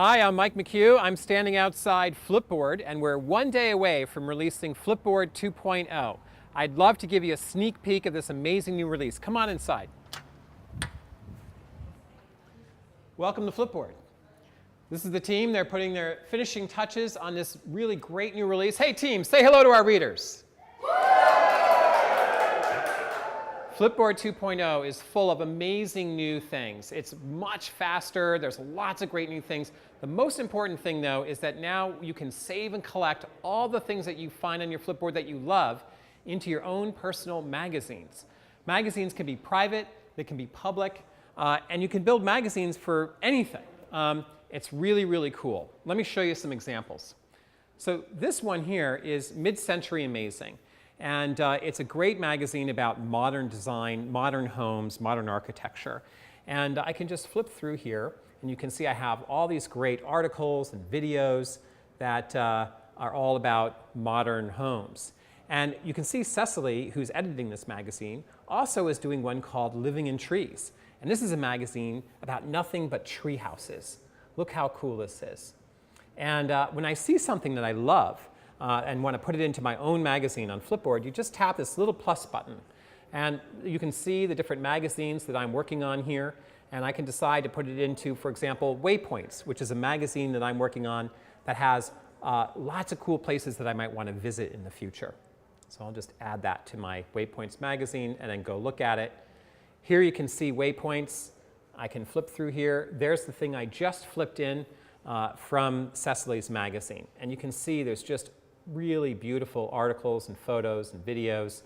Hi, I'm Mike McHugh. I'm standing outside Flipboard, and we're one day away from releasing Flipboard 2.0. I'd love to give you a sneak peek of this amazing new release. Come on inside. Welcome to Flipboard. This is the team. They're putting their finishing touches on this really great new release. Hey, team, say hello to our readers. Flipboard 2.0 is full of amazing new things. It's much faster. There's lots of great new things. The most important thing, though, is that now you can save and collect all the things that you find on your Flipboard that you love into your own personal magazines. Magazines can be private, they can be public, and you can build magazines for anything. It's really, really cool. Let me show you some examples. So this one here is Mid-Century Amazing. And it's a great magazine about modern design, modern homes, modern architecture. And I can just flip through here, and you can see I have all these great articles and videos that are all about modern homes. And you can see Cecily, who's editing this magazine, also is doing one called Living in Trees. And this is a magazine about nothing but tree houses. Look how cool this is. And when I see something that I love, and want to put it into my own magazine on Flipboard, you just tap this little plus button. And you can see the different magazines that I'm working on here. And I can decide to put it into, for example, Waypoints, which is a magazine that I'm working on that has lots of cool places that I might want to visit in the future. So I'll just add that to my Waypoints magazine and then go look at it. Here you can see Waypoints. I can flip through here. There's the thing I just flipped in from Cecily's magazine. And you can see there's just really beautiful articles and photos and videos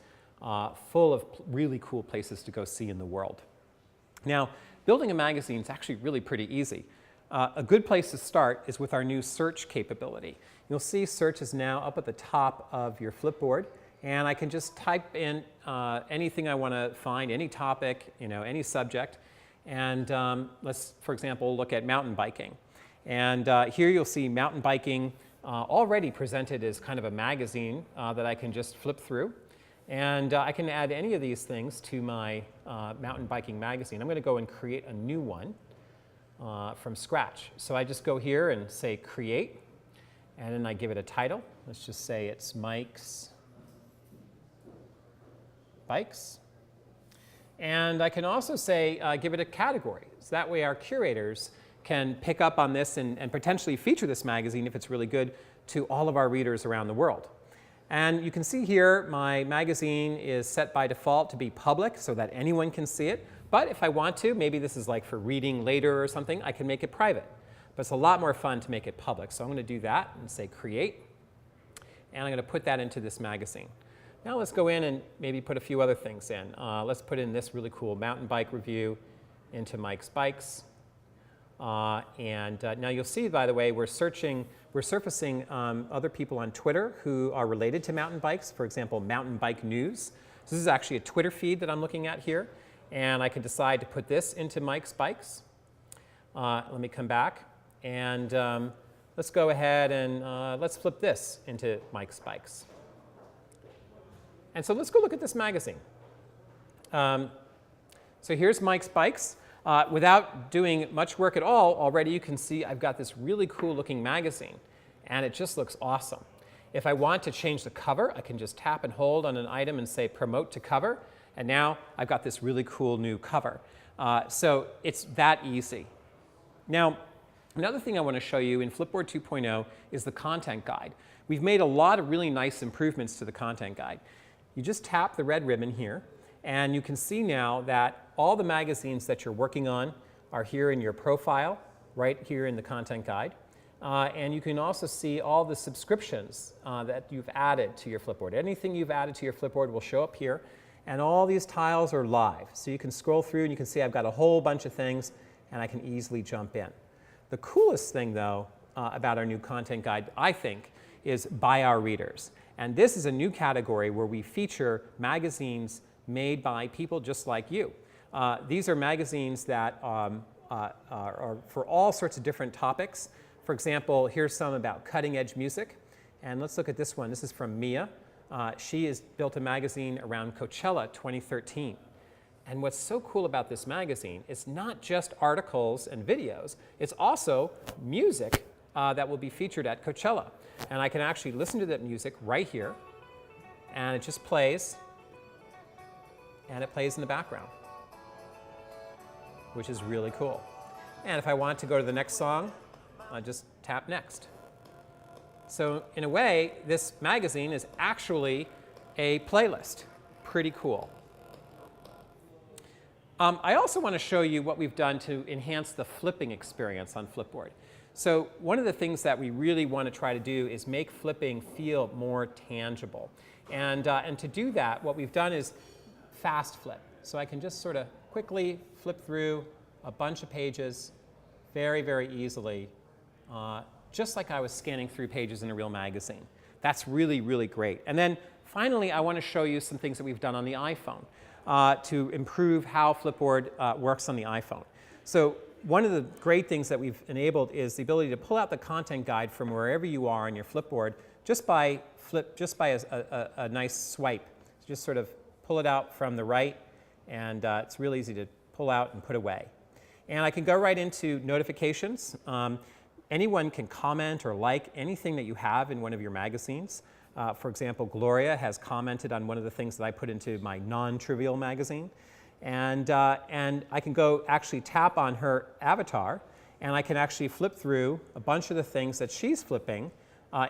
full of really cool places to go see in the world. Now, building a magazine is actually really pretty easy. A good place to start is with our new search capability. You'll see search is now up at the top of your Flipboard, and I can just type in anything I want to find, any topic, any subject. And let's, for example, look at mountain biking. And here you'll see mountain biking already presented as kind of a magazine that I can just flip through. And I can add any of these things to my mountain biking magazine. I'm going to go and create a new one from scratch. So I just go here and say create, and then I give it a title. Let's just say it's Mike's Bikes. And I can also say give it a category. So that way our curators can pick up on this and potentially feature this magazine, if it's really good, to all of our readers around the world. And you can see here my magazine is set by default to be public so that anyone can see it. But if I want to, maybe this is like for reading later or something, I can make it private. But it's a lot more fun to make it public. So I'm going to do that and say create. And I'm going to put that into this magazine. Now let's go in and maybe put a few other things in. Let's put in this really cool mountain bike review into Mike's Bikes. Now you'll see, by the way, we're surfacing other people on Twitter who are related to mountain bikes. For example, Mountain Bike News. So this is actually a Twitter feed that I'm looking at here. And I can decide to put this into Mike's Bikes. Let me come back. And let's go ahead and let's flip this into Mike's Bikes. And so let's go look at this magazine. So here's Mike's Bikes. Without doing much work at all, already you can see I've got this really cool looking magazine, and it just looks awesome. If I want to change the cover, I can just tap and hold on an item and say promote to cover, and now I've got this really cool new cover. So it's that easy. Now, another thing I want to show you in Flipboard 2.0 is the content guide. We've made a lot of really nice improvements to the content guide. You just tap the red ribbon here, and you can see now that all the magazines that you're working on are here in your profile, right here in the content guide. And you can also see all the subscriptions that you've added to your Flipboard. Anything you've added to your Flipboard will show up here. And all these tiles are live. So you can scroll through and you can see I've got a whole bunch of things, and I can easily jump in. The coolest thing, though, about our new content guide, I think, is by our readers. And this is a new category where we feature magazines made by people just like you. These are magazines that are for all sorts of different topics. For example, here's some about cutting-edge music. And let's look at this one. This is from Mia. She has built a magazine around Coachella 2013. And what's so cool about this magazine, it's not just articles and videos, it's also music that will be featured at Coachella. And I can actually listen to that music right here, and it just plays, and it plays in the background, which is really cool. And if I want to go to the next song, I just tap next. So in a way, this magazine is actually a playlist. Pretty cool. I also want to show you what we've done to enhance the flipping experience on Flipboard. So one of the things that we really want to try to do is make flipping feel more tangible. And to do that, what we've done is fast flip. So I can just sort of quickly flip through a bunch of pages very, very easily, just like I was scanning through pages in a real magazine. That's really, really great. And then finally, I want to show you some things that we've done on the iPhone to improve how Flipboard works on the iPhone. So one of the great things that we've enabled is the ability to pull out the content guide from wherever you are on your Flipboard just by a nice swipe. Just sort of pull it out from the right, and it's really easy to pull out and put away. And I can go right into notifications. Anyone can comment or like anything that you have in one of your magazines. For example, Gloria has commented on one of the things that I put into my non-trivial magazine. And I can go actually tap on her avatar, and I can actually flip through a bunch of the things that she's flipping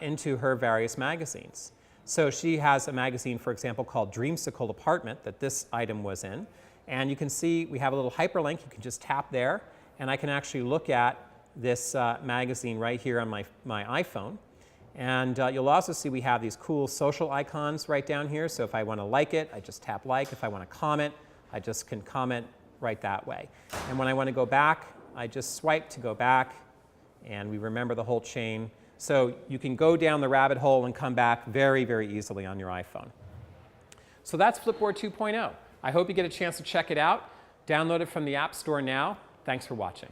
into her various magazines. So she has a magazine, for example, called Dreamsicle Apartment that this item was in. And you can see we have a little hyperlink. You can just tap there, and I can actually look at this magazine right here on my iPhone. And you'll also see we have these cool social icons right down here. So if I want to like it, I just tap like. If I want to comment, I just can comment right that way. And when I want to go back, I just swipe to go back, and we remember the whole chain. So you can go down the rabbit hole and come back very, very easily on your iPhone. So that's Flipboard 2.0. I hope you get a chance to check it out. Download it from the App Store now. Thanks for watching.